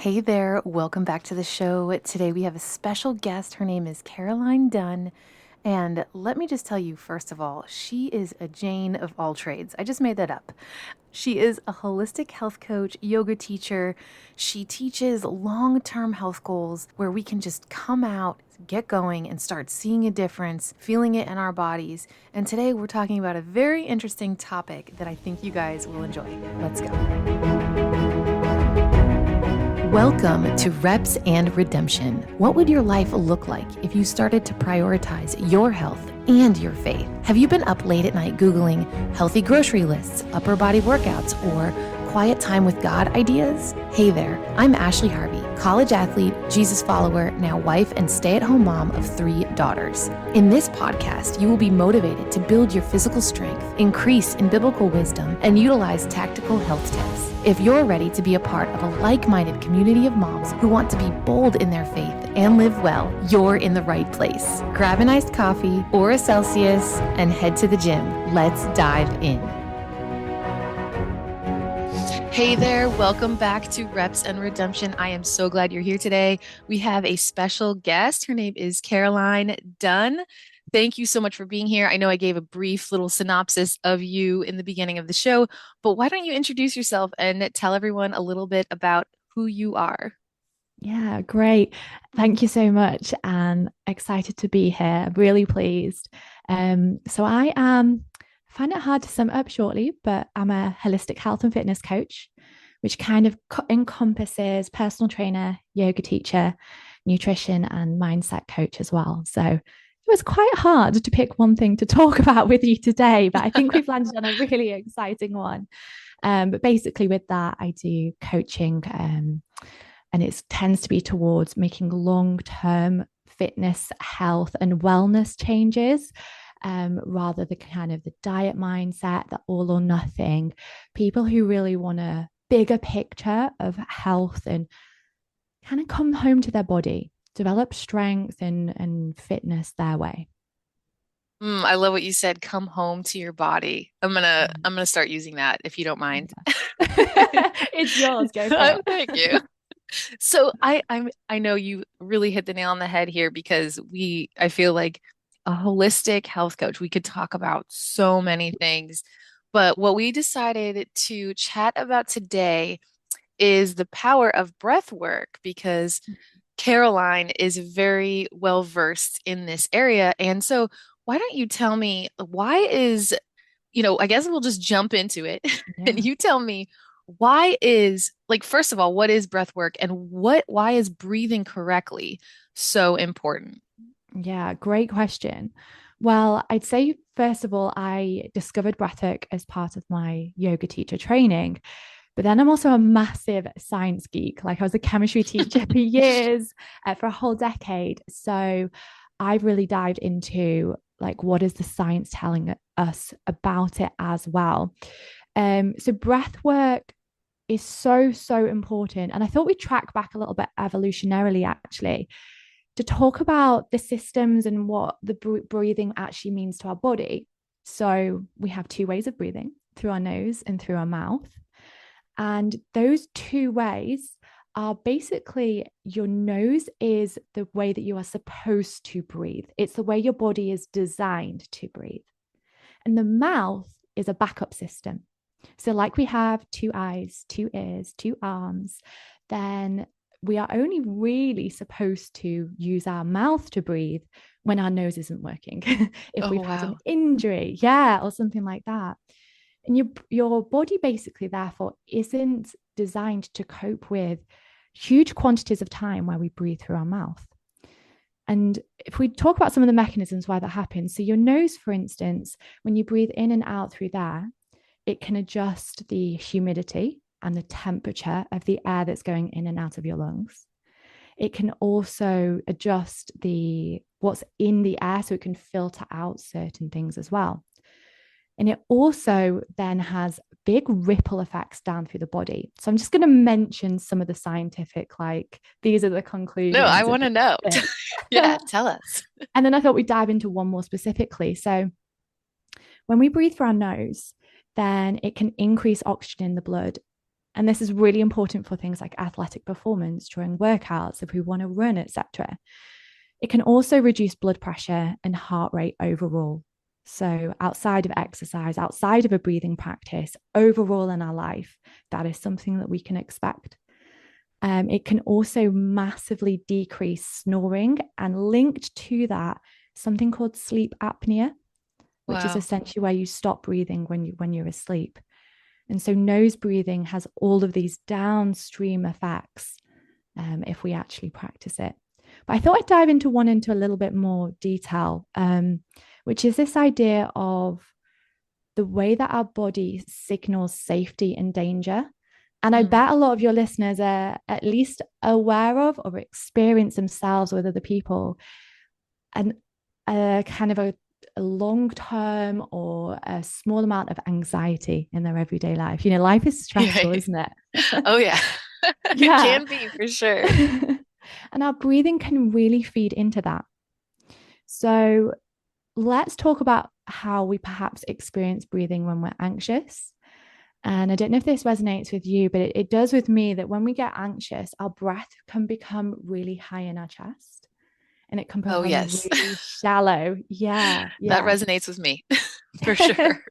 Hey there, welcome back to the show. Today we have a special guest. Her name is Caroline Dunne. And let me just tell you, first of all, she is a Jane of all trades. I just made that up. She is a holistic health coach, yoga teacher. She teaches long-term health goals where we can just come out, get going, and start seeing a difference, feeling it in our bodies. And today we're talking about a very interesting topic that I think you guys will enjoy. Let's go. Welcome to Reps and Redemption. What would your life look like if you started to prioritize your health and your faith? Have you been up late at night Googling healthy grocery lists, upper body workouts, or quiet time with God ideas? Hey there, I'm Ashley Harvey, college athlete, Jesus follower, now wife and stay-at-home mom of 3 daughters. In this podcast, you will be motivated to build your physical strength, increase in biblical wisdom, and utilize tactical health tips. If you're ready to be a part of a like-minded community of moms who want to be bold in their faith and live well, you're in the right place. Grab an iced coffee or a Celsius and head to the gym. Let's dive in. Hey there, welcome back to Reps and Redemption. I am so glad you're here today. We have a special guest. Her name is Caroline Dunne. Thank you so much for being here. I know I gave a brief little synopsis of you in the beginning of the show, but why don't you introduce yourself and tell everyone a little bit about who you are? Yeah, great. Thank you so much. And excited to be here. Really pleased. So find it hard to sum up shortly, but I'm a holistic health and fitness coach, which kind of encompasses personal trainer, yoga teacher, nutrition, and mindset coach as well. So it was quite hard to pick one thing to talk about with you today, but I think we've landed on a really exciting one. But basically, with that, I do coaching. And it tends to be towards making long-term fitness, health, and wellness changes, rather than kind of the diet mindset, the all or nothing. People who really want a bigger picture of health and kind of come home to their body, develop strength and fitness their way. I love what you said. Come home to your body. I'm gonna start using that if you don't mind. It's yours, go for it. Thank you. So I know you really hit the nail on the head here because I feel like a holistic health coach, we could talk about so many things, but what we decided to chat about today is the power of breath work because Caroline is very well versed in this area. And so why don't you tell me I guess we'll just jump into it and Yeah. you tell me why is like first of all, what is breath work and why is breathing correctly so important? Yeah, great question. Well, I'd say, first of all, I discovered breathwork as part of my yoga teacher training. But then I'm also a massive science geek. Like I was a chemistry teacher for years, for a whole decade. So I've really dived into like what is the science telling us about it as well. So breath work is so important. And I thought we'd track back a little bit evolutionarily, actually, to talk about the systems and what the breathing actually means to our body. So we have 2 ways of breathing, through our nose and through our mouth. And those 2 ways are basically your nose is the way that you are supposed to breathe. It's the way your body is designed to breathe. And the mouth is a backup system. So, like we have 2 eyes, 2 ears, 2 arms, then we are only really supposed to use our mouth to breathe when our nose isn't working. If Oh, we've had an wow. injury, yeah, or something like that. And your body basically, therefore, isn't designed to cope with huge quantities of time where we breathe through our mouth. And if we talk about some of the mechanisms why that happens, so your nose, for instance, when you breathe in and out through there, it can adjust the humidity and the temperature of the air that's going in and out of your lungs. It can also adjust the what's in the air so it can filter out certain things as well. And it also then has big ripple effects down through the body. So I'm just going to mention some of the scientific, like these are the No, I conclusions of want to know. this. Yeah, tell us. And then I thought we'd dive into one more specifically. So when we breathe through our nose, then it can increase oxygen in the blood And this is really important for things like athletic performance during workouts, if we want to run, etc. It can also reduce blood pressure and heart rate overall. So, outside of exercise, outside of a breathing practice, overall in our life, that is something that we can expect. It can also massively decrease snoring, and linked to that, something called sleep apnea, which is Wow. essentially where you stop breathing when you're asleep. And so nose breathing has all of these downstream effects if we actually practice it. But I thought I'd dive into a little bit more detail, which is this idea of the way that our body signals safety and danger. And I Mm. bet a lot of your listeners are at least aware of or experience themselves with other people and kind of a long term or a small amount of anxiety in their everyday life. Life is Yeah. stressful, isn't it? Oh yeah. It Yeah. can be for sure. And our breathing can really feed into that. So let's talk about how we perhaps experience breathing when we're anxious. And I don't know if this resonates with you, but it does with me that when we get anxious, our breath can become really high in our chest and it can Oh become yes. really shallow. Yeah, That yeah. resonates with me for sure.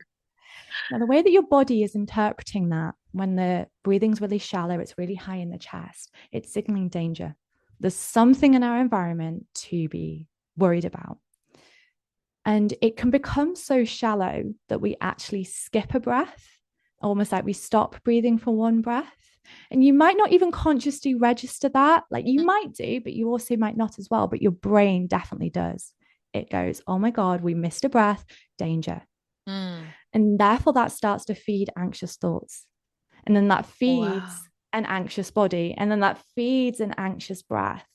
Now, the way that your body is interpreting that when the breathing's really shallow, it's really high in the chest, it's signaling danger. There's something in our environment to be worried about. And it can become so shallow that we actually skip a breath, almost like we stop breathing for one breath. And you might not even consciously register that. Like you might do, but you also might not as well. But your brain definitely does. It goes, oh my God, we missed a breath, danger. Mm. And therefore, that starts to feed anxious thoughts. And then that Wow. feeds an anxious body. And then that feeds an anxious breath.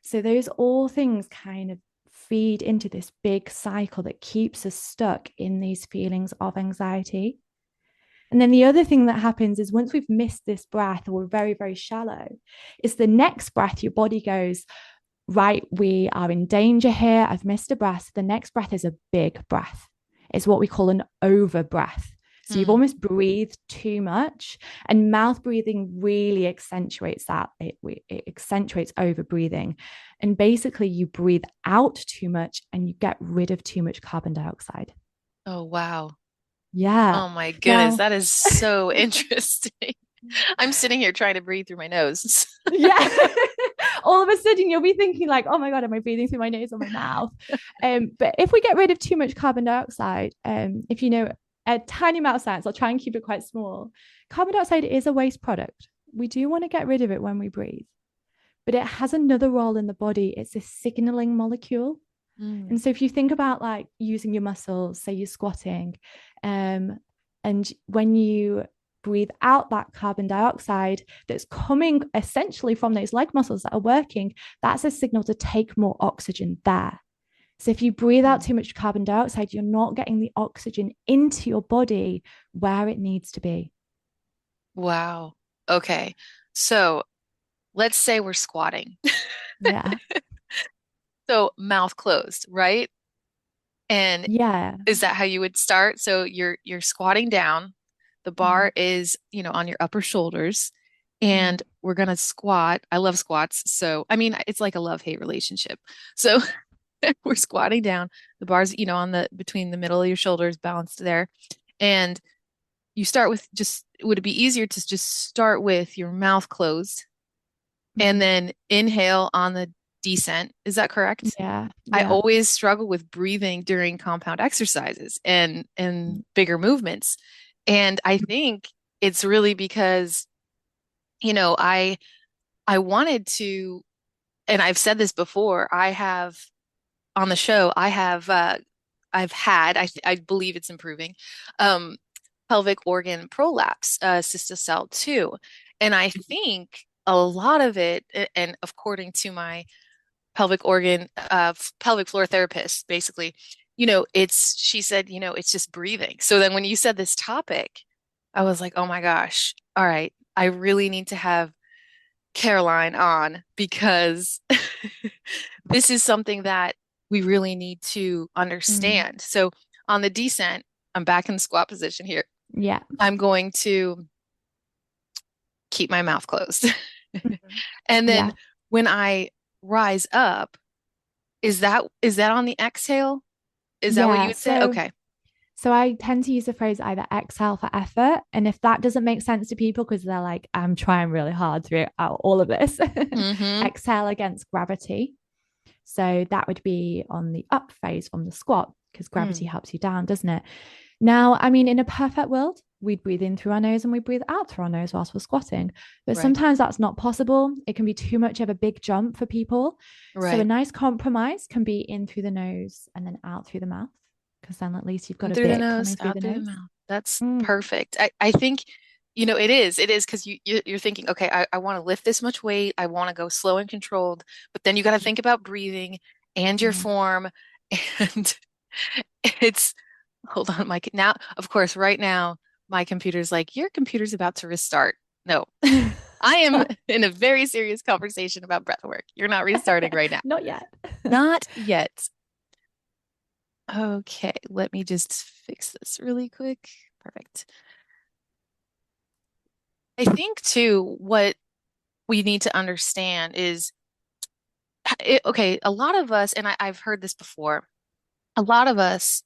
So, those all things kind of feed into this big cycle that keeps us stuck in these feelings of anxiety. And then the other thing that happens is once we've missed this breath or we're very, very shallow, is the next breath, your body goes, right, we are in danger here. I've missed a breath. The next breath is a big breath. It's what we call an over breath. So you've Mm. almost breathed too much, and mouth breathing really accentuates that. It accentuates over breathing. And basically, you breathe out too much and you get rid of too much carbon dioxide. Oh wow. Yeah. Oh my goodness, Now, that is so interesting. I'm sitting here trying to breathe through my nose. yeah. All of a sudden, you'll be thinking, like, oh my God, am I breathing through my nose or my mouth? But if we get rid of too much carbon dioxide, if you know a tiny amount of science, I'll try and keep it quite small. Carbon dioxide is a waste product. We do want to get rid of it when we breathe, but it has another role in the body. It's a signaling molecule. Mm. And so if you think about like using your muscles, say you're squatting, and when you breathe out that carbon dioxide that's coming essentially from those leg muscles that are working, that's a signal to take more oxygen there. So if you breathe out Mm. too much carbon dioxide, you're not getting the oxygen into your body where it needs to be. Wow. Okay. So let's say we're squatting. Yeah. So mouth closed, right? And Yeah. is that how you would start? So you're squatting down. The Mm, bar is, on your upper shoulders, mm, and we're gonna squat. I love squats. So I mean, it's like a love-hate relationship. So we're squatting down. The bar's, on the between the middle of your shoulders, balanced there. And you start with just, would it be easier to just start with your mouth closed and mm. then inhale on the descent? Is that correct? Yeah. I Yeah. always struggle with breathing during compound exercises and Mm, bigger movements. And I think it's really because, I wanted to, and I've said this before, I have on the show, I've had, I believe it's improving, um, pelvic organ prolapse, cystocele too. And I think a lot of it, and according to my pelvic floor therapist, basically, she said, it's just breathing. So then when you said this topic, I was like, oh my gosh, all right, I really need to have Caroline on because this is something that we really need to mm. understand. So on the descent, I'm back in the squat position here. Yeah. I'm going to keep my mouth closed. Mhm. And then Yeah. when I rise up, is that on the exhale? Is that what you Yeah. would say? So Okay. So I tend to use the phrase either exhale for effort. And if that doesn't make sense to people because they're like, I'm trying really hard throughout all of this, Mm-hmm. exhale against gravity. So that would be on the up phase from the squat because gravity Mm, helps you down, doesn't it? Now, I mean, in a perfect world, we'd breathe in through our nose and we breathe out through our nose whilst we're squatting. But right. sometimes that's not possible. It can be too much of a big jump for people. So a Right. nice compromise can be in through the nose and then out through the mouth, because then at least you've got In a through the bit coming nose, through out the through the nose. mouth. That's Mm, perfect. I think, it is because you're thinking, okay, I want to lift this much weight. I want to go slow and controlled, but then you got to think about breathing and your yeah. form. And it's, hold on, Mike. Now, of course, right now, my computer's like, your computer's about to restart. No, I am in a very serious conversation about breath work. You're not restarting right now. Not yet. Not yet. Okay, let me just fix this really quick. Perfect. I think too, what we need to understand is, okay, a lot of us, and I've heard this before, a lot of us,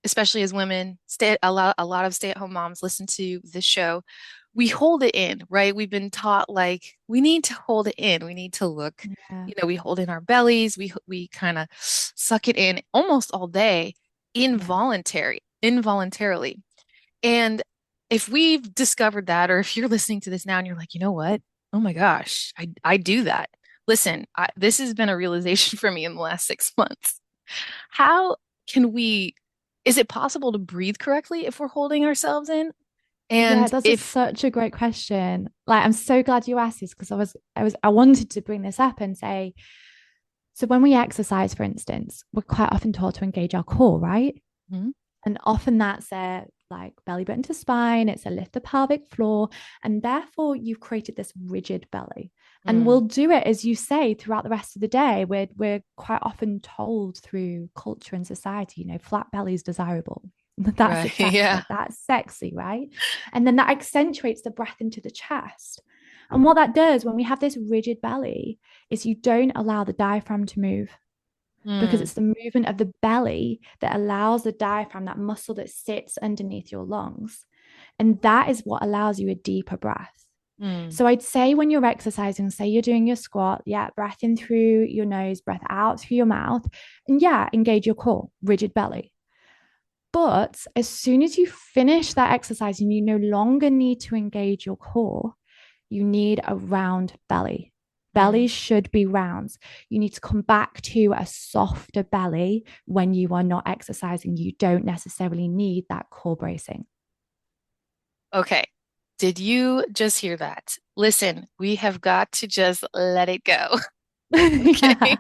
especially as women, a lot of stay-at-home moms listen to this show. We hold it in, right? We've been taught like we need to hold it in. We need to look, Yeah. we hold in our bellies. We kind of suck it in almost all day, Yeah. involuntarily. And if we've discovered that, or if you're listening to this now and you're like, you know what? Oh my gosh, I do that. Listen, this has been a realization for me in the last 6 months. How can we, is it possible to breathe correctly if we're holding ourselves in? Yeah, And that's if, such a great question. Like, I'm so glad you asked this because I wanted to bring this up and say, so when we exercise, for instance, we're quite often taught to engage our core, right? Mhm. And often that's a like belly button to spine, it's a lift the pelvic floor, and therefore you've created this rigid belly. And we'll Mm, do it, as you say, throughout the rest of the day. We're quite often told through culture and society, flat belly is desirable. That's right. Yeah. attractive, that's sexy, right? And then that accentuates the breath into the chest. And what that does when we have this rigid belly is you don't allow the diaphragm to move, because Mm, it's the movement of the belly that allows the diaphragm, that muscle that sits underneath your lungs. And that is what allows you a deeper breath. mm. So I'd say when you're exercising, say you're doing your squat, yeah, breath in through your nose, breath out through your mouth, and yeah, engage your core, rigid belly. But as soon as you finish that exercise and you no longer need to engage your core, you need a round belly. Mm. Bellies should be rounds. You need to come back to a softer belly when you are not exercising. You don't necessarily need that core bracing. Okay. Did you just hear that? Listen, we have got to just let it go. Okay. Yeah.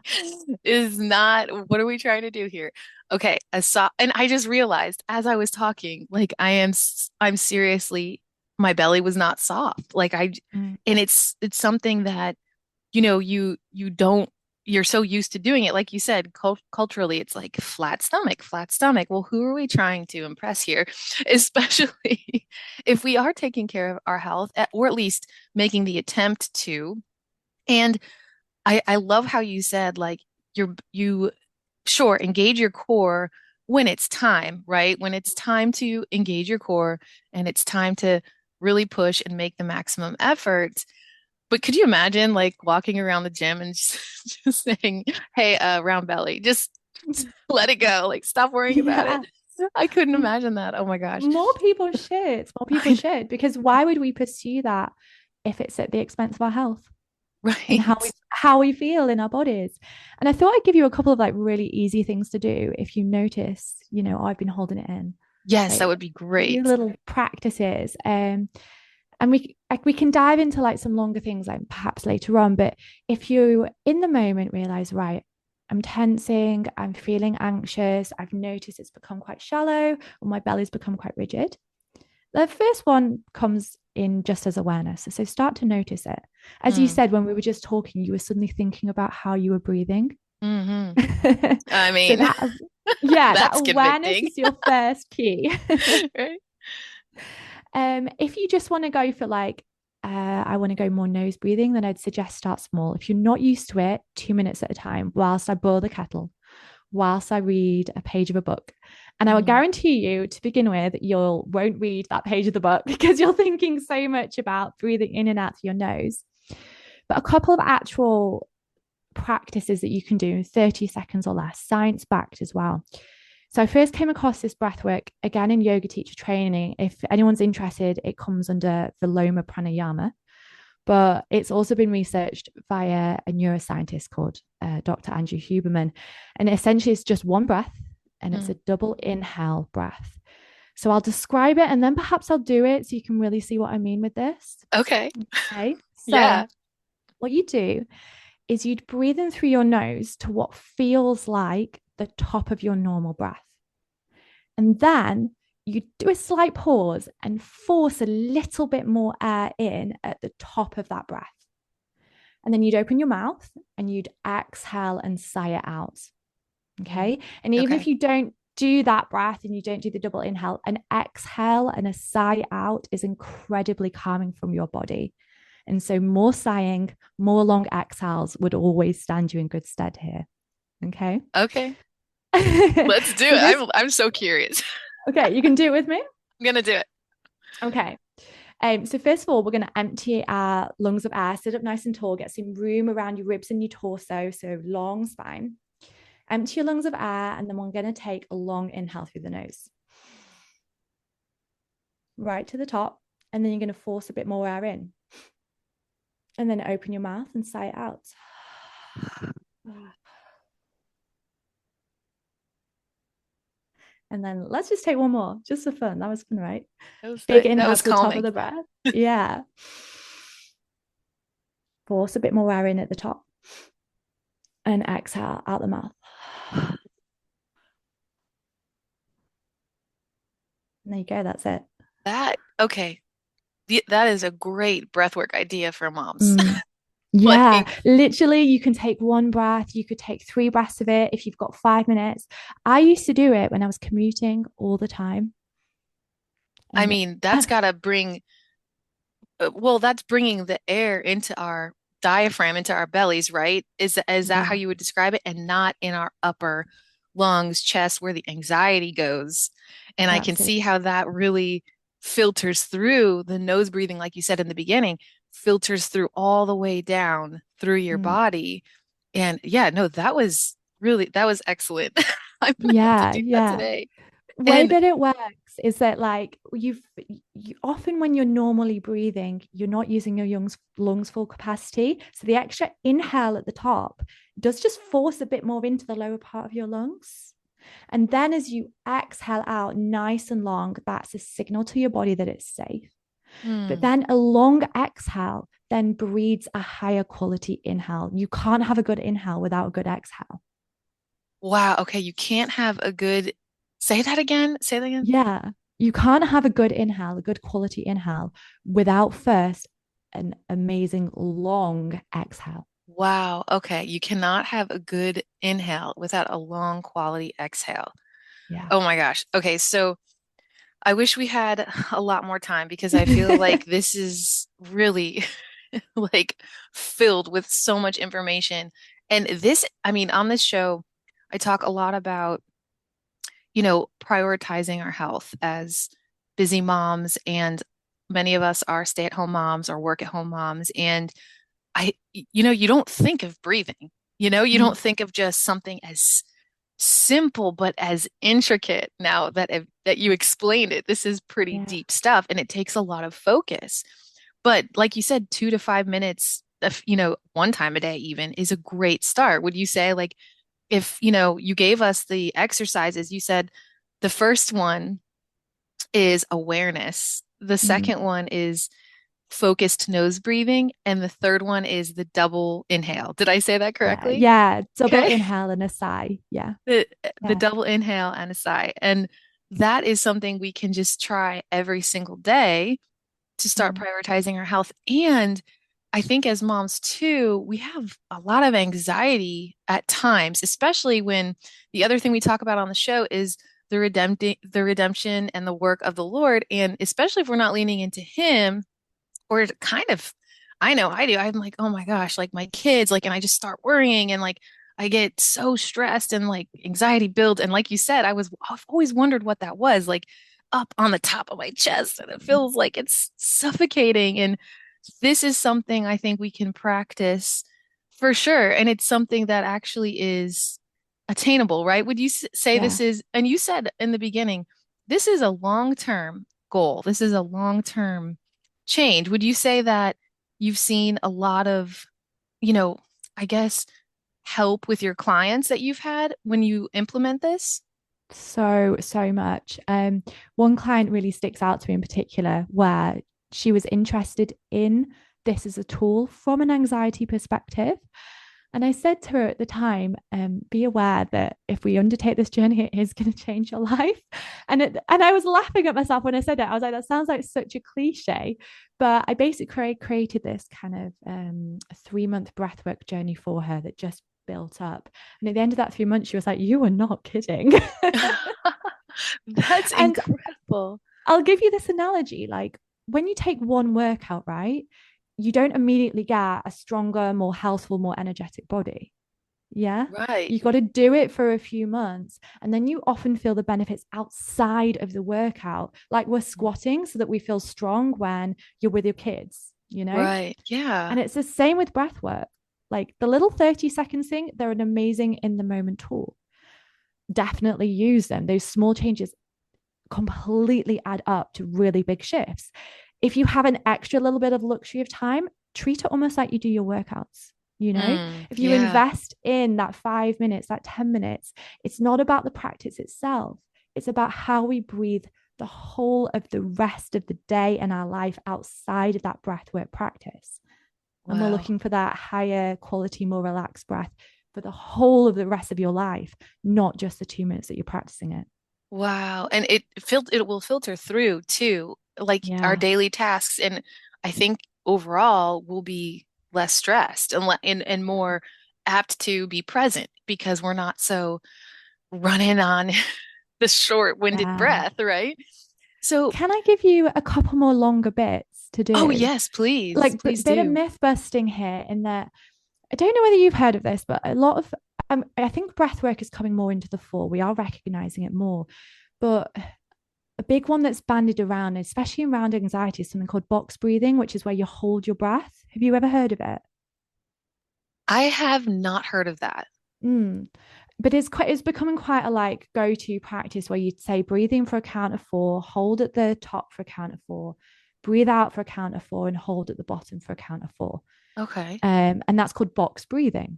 Is not, what are we trying to do here? Okay. And I just realized as I was talking, like I'm seriously, my belly was not soft. Mm, And it's something that, you don't, you're so used to doing it. Like you said, culturally, it's like flat stomach, flat stomach. Well, who are we trying to impress here? Especially if we are taking care of our health, or at least making the attempt to. And I love how you said like you sure engage your core when it's time, right? When it's time to engage your core and it's time to really push and make the maximum effort. But could you imagine like walking around the gym and just saying, "Hey, round belly, just let it go. Like stop worrying about it." yeah. I couldn't imagine that. Oh my gosh. More people should. More people I know. should. Because why would we pursue that if it's at the expense of our health and Right. how we feel in our bodies? And I thought I'd give you a couple of like really easy things to do if you notice, oh, I've been holding it in. Yes, that Like would be a few great. little practices. And we can dive into like some longer things like perhaps later on. But if you in the moment realize, right, I'm tensing, I'm feeling anxious, I've noticed it's become quite shallow, or my belly's become quite rigid. The first one comes in just as awareness. So start to notice it. As you Mm. said, when we were just talking, you were suddenly thinking about how you were breathing. Hmm. I So mean, that that's awareness convicting. is your first key. Right? If you just want to go for like I want to go more nose breathing, then I'd suggest start small. If you're not used to it, 2 minutes at a time whilst I boil the kettle, whilst I read a page of a book. And I will Mhm. guarantee you to begin with, you won't read that page of the book because you're thinking so much about breathing in and out through your nose. But a couple of actual practices that you can do in 30 seconds or less, science backed as well. So I first came across this breath work again in yoga teacher training. If anyone's interested, it comes under Viloma Pranayama, but it's also been researched via a neuroscientist called Dr. Andrew Huberman. And essentially, it's just one breath and it's Mm. a double inhale breath. So I'll describe it and then perhaps I'll do it so you can really see what I mean with this. Okay. Okay. So Yeah. what you do is you'd breathe in through your nose to what feels like the top of your normal breath. And then you do a slight pause and force a little bit more air in at the top of that breath. And then you'd open your mouth and you'd exhale and sigh it out. Mm. Okay. And even if Okay. you don't do that breath and you don't do the double inhale, an exhale and a sigh out is incredibly calming from your body. And so more sighing, more long exhales would always stand you in good stead here. Okay. Okay. Let's do So it. this, I'm so curious. okay, you can do it with me. I'm gonna do it. Okay. So first of all, we're going to empty our lungs of air, sit up nice and tall, get some room around your ribs and your torso, so long spine. Empty your lungs of air, and then we're going to take a long inhale through the nose. Right to the top, and then you're going to force a bit more air in. And then open your mouth and sigh it out. And then let's just take one more, just for fun. That was fun, right? Big That inhale was to the top of calming. the breath. Yeah. Force a bit more air in at the top. And exhale out the mouth. And there you go. That's it. Okay. That is a great breathwork idea for moms. Mm. Yeah, Like, literally, you can take one breath. You could take 3 breaths of it if you've got 5 minutes. I used to do it when I was commuting all the time. I And mean, that's gotta bring, well, that's bringing the air into our diaphragm, into our bellies, right? Is that how yeah, you would describe it? And not in our upper lungs, chest, where the anxiety goes. And I can that's it. see how that really filters through the nose breathing, like you said in the beginning, filters through all the way down through your Mm. body. And yeah, no, that was excellent. I'm gonna have to Yeah, do that yeah. today. Way And that it works is that like you often when you're normally breathing, you're not using your lungs full capacity. So the extra inhale at the top does just force a bit more into the lower part of your lungs. And then as you exhale out nice and long, that's a signal to your body that it's safe. But hmm. then a long exhale then breeds a higher quality inhale. You can't have a good inhale without a good exhale. Wow, okay, you can't have a good, say that again. Say that again. Yeah. You can't have a good inhale, a good quality inhale, without first an amazing long exhale. Wow. Okay. You cannot have a good inhale without a long quality exhale. Yeah. Oh my gosh. Okay. So I wish we had a lot more time because I feel like this is really like filled with so much information. And this, I mean, on this show, I talk a lot about, prioritizing our health as busy moms, and many of us are stay-at-home moms or work-at-home moms. And you don't think of breathing. You Mm, don't think of just something as simple but as intricate. Now that you explained it, this is pretty yeah. deep stuff, and it takes a lot of focus. But like you said, 2 to 5 minutes of, one time a day even is a great start. Would you say, like, if, you gave us the exercises, you said the first one is awareness, the Mm, second one is focused nose breathing, and the third one is the double inhale. Did I say that yeah. correctly? Yeah. Double Okay. inhale and a sigh. Yeah. The the Yeah. double inhale and a sigh. And that is something we can just try every single day to start Mm, prioritizing our health. And I think as moms too, we have a lot of anxiety at times, especially when the other thing we talk about on the show is the redemption and the work of the Lord. And especially if we're not leaning into Him, or kind of, I know I do. I'm like, oh my gosh, like my kids, like, and I just start worrying and like I get so stressed and like anxiety builds. And like you said, I've always wondered what that was, like up on the top of my chest, and it feels like it's suffocating. And this is something I think we can practice for sure. And it's something that actually is attainable, right? Would you say Yeah. this is, and you said in the beginning, this is a long-term goal. This is a long-term change. Would you say that you've seen a lot of, you know, I guess, help with your clients that you've had when you implement this? So much. One client really sticks out to me in particular, where she was interested in this as a tool from an anxiety perspective. And I said to her at the time, be aware that if we undertake this journey, it is going to change your life. And I was laughing at myself when I said it. I was like, that sounds like such a cliche. But I basically created this kind of 3-month breathwork journey for her that just built up. And at the end of that 3 months, she was like, you were not kidding. That's And incredible. I'll give you this analogy, like when you take one workout, right, you don't immediately get a stronger, more healthful, more energetic body. Yeah. Right. You got to do it for a few months. And then you often feel the benefits outside of the workout. Like we're squatting so that we feel strong when you're with your kids, you know? Right. Yeah. And it's the same with breath work. Like the little 30 seconds thing, they're an amazing in the moment tool. Definitely use them. Those small changes completely add up to really big shifts. If you have an extra little bit of luxury of time, treat it almost like you do your workouts. You know, if you Yeah. invest in that 5 minutes, that 10 minutes, it's not about the practice itself. It's about how we breathe the whole of the rest of the day and our life outside of that breathwork practice. And we're Wow. looking for that higher quality, more relaxed breath for the whole of the rest of your life, not just the 2 minutes that you're practicing it. Wow. And it will filter through too, like our Yeah. daily tasks. And I think overall we'll be less stressed and more apt to be present because we're not so running on the short-winded Yeah. breath, right? So, Can I give you a couple more longer bits to oh do? yes, please. Like Please bit of do. myth busting here in that I don't know whether you've heard of this, but a lot of I think breath work is coming more into the fore. We are recognizing it more, but a big one that's bandied around, especially around anxiety, is something called box breathing, which is where you hold your breath. Have you ever heard of it? I have not heard of that. Mm. But it's becoming quite a like go-to practice where you'd say breathing for a count of four, hold at the top for a count of four, breathe out for a count of four, and hold at the bottom for a count of four. Okay. And that's called box breathing.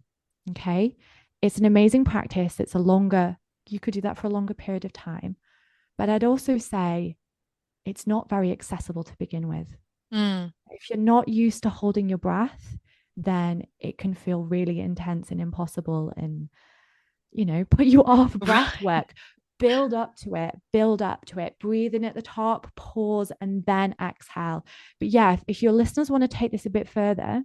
Okay. It's an amazing practice. You could do that for a longer period of time. But I'd also say it's not very accessible to begin with. Mm. If you're not used to holding your breath, then it can feel really intense and impossible and, put you off breath Right. work. Build up to it, breathe in at the top, pause, and then exhale. But yeah, if your listeners want to take this a bit further,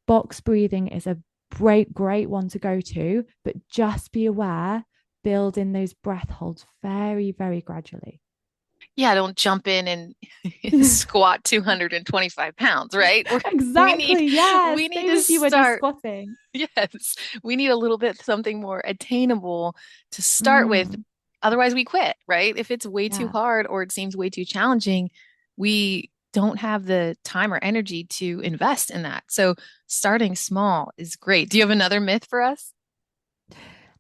box breathing is a great one to go to, but just be aware, build in those breath holds very, very gradually. Yeah, don't jump in and squat 225 pounds, right? We need Exactly. Yeah. we need Same to as you when you're start. squatting. Yes, we need a little bit something more attainable to start with. Mm, Otherwise, we quit, right? If it's way too yeah. hard or it seems way too challenging, we don't have the time or energy to invest in that. So starting small is great. Do you have another myth for us?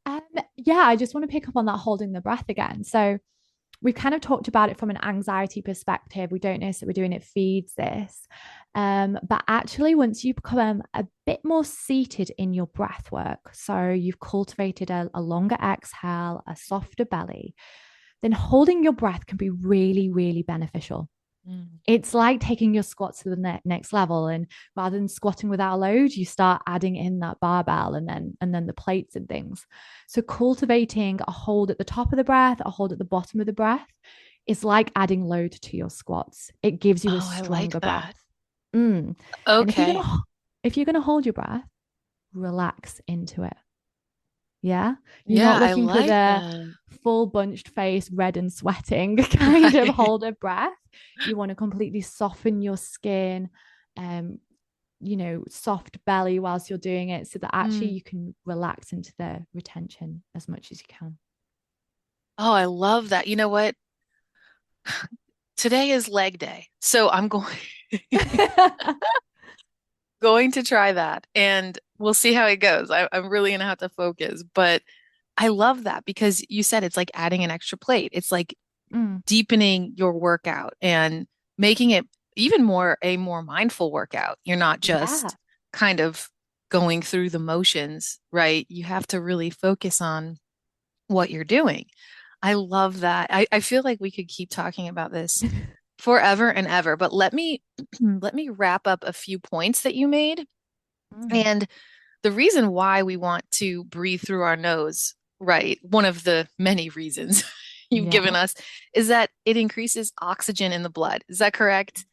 Um, yeah, I just want to pick up on that holding the breath again. So we've kind of talked about it from an anxiety perspective. We don't notice that we're doing it feeds this. But actually, once you become a bit more seated in your breath work, so you've cultivated a longer exhale, a softer belly, then holding your breath can be really, really beneficial. Mm. It's like taking your squats to the next level, and rather than squatting without a load, you start adding in that barbell and then the plates and things. So cultivating a hold at the top of the breath, a hold at the bottom of the breath is like adding load to your squats. It gives you a Oh, I like stronger breath. that. Mm. And Okay. if you're gonna hold your breath, relax into it. Yeah. You're Yeah, not I looking for like the that. full bunched face, red and sweating kind of Right. hold of breath. You want to completely soften your skin, soft belly whilst you're doing it, so that actually you can relax into the retention as much as you can. Oh, I love that. You know what? Today is leg day, so I'm going to try that, and we'll see how it goes. I'm really gonna have to focus, but I love that because you said it's like adding an extra plate. It's like deepening your workout and making it even more a more mindful workout. You're not Yeah. just kind of going through the motions, right? You have to really focus on what you're doing. I love that. I feel like we could keep talking about this forever and ever, but let me let me wrap up a few points that you made. And the reason why we want to breathe through our nose, right? One of the many reasons you've given Yeah. us is that it increases oxygen in the blood. Is that correct?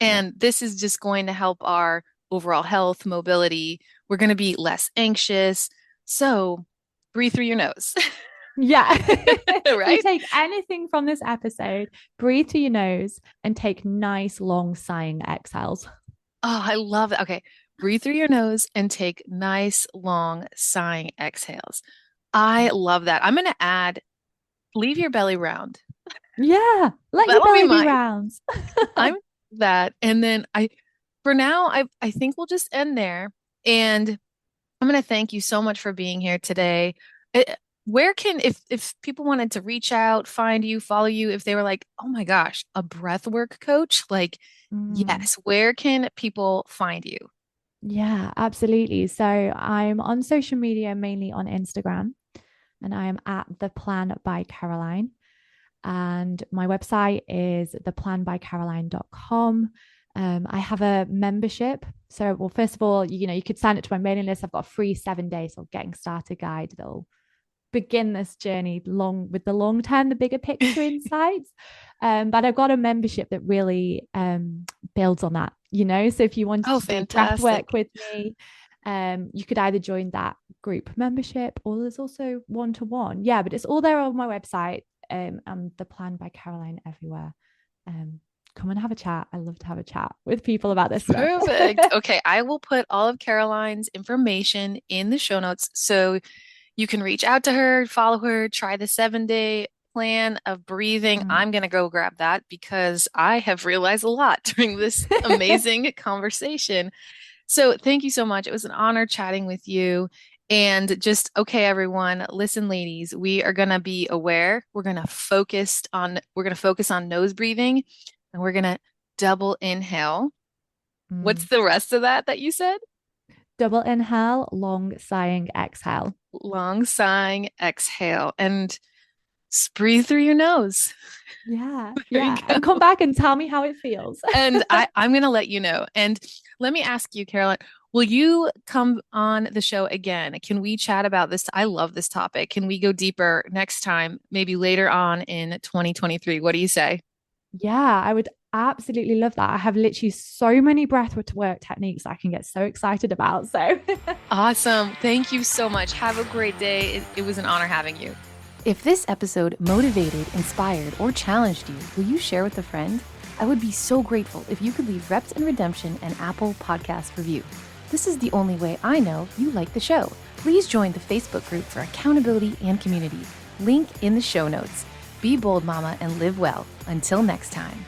Yeah. And this is just going to help our overall health, mobility. We're going to be less anxious. So breathe through your nose, Yeah. If you right? take anything from this episode, breathe through your nose and take nice, long, sighing exhales. Oh, I love it. Okay. Breathe through your nose and take nice, long, sighing exhales. I love that. I'm going to add, leave your belly round. Yeah. Let your That'll be belly be mine. rounds. I'm that. And then for now, I think we'll just end there. And I'm going to thank you so much for being here today. Where can, if people wanted to reach out, find you, follow you, if they were like, oh my gosh, a breathwork coach, like, yes, where can people find you? Yeah, absolutely. So I'm on social media, mainly on Instagram, and I am at The Plan by Caroline. And my website is theplanbycaroline.com. I have a membership. So, well, first of all, you could sign up to my mailing list. I've got a free 7 days of getting started guide that'll begin this journey with the long term, the bigger picture insights. But I've got a membership that really builds on that, So if you wanted Oh, to do breath fantastic. work with me, you could either join that group membership or there's also one-to-one. Yeah, but it's all there on my website. And The Plan by Caroline everywhere. Come and have a chat. I love to have a chat with people about this stuff. Perfect. Okay, I will put all of Caroline's information in the show notes so you can reach out to her, follow her, try the 7 day plan of breathing. I'm going to go grab that because I have realized a lot during this amazing conversation. So thank you so much. It was an honor chatting with you. And just, okay, everyone, listen, ladies, we are going to be aware. We're going to focus on nose breathing and we're going to double inhale. What's the rest of that you said? Double inhale, long sighing exhale. Long sighing exhale and breathe through your nose. Yeah. There you Yeah. go. And come back and tell me how it feels. And I'm going to let you know. And let me ask you, Caroline, will you come on the show again? Can we chat about this? I love this topic. Can we go deeper next time, maybe later on in 2023? What do you say? Yeah, I would absolutely love that. I have literally so many breathwork techniques I can get so excited about. So Awesome. Thank you so much. Have a great day. It was an honor having you. If this episode motivated, inspired, or challenged you, will you share with a friend? I would be so grateful if you could leave Reps and Redemption an Apple Podcast review. This is the only way I know you like the show. Please join the Facebook group for accountability and community. Link in the show notes. Be bold, mama, and live well. Until next time.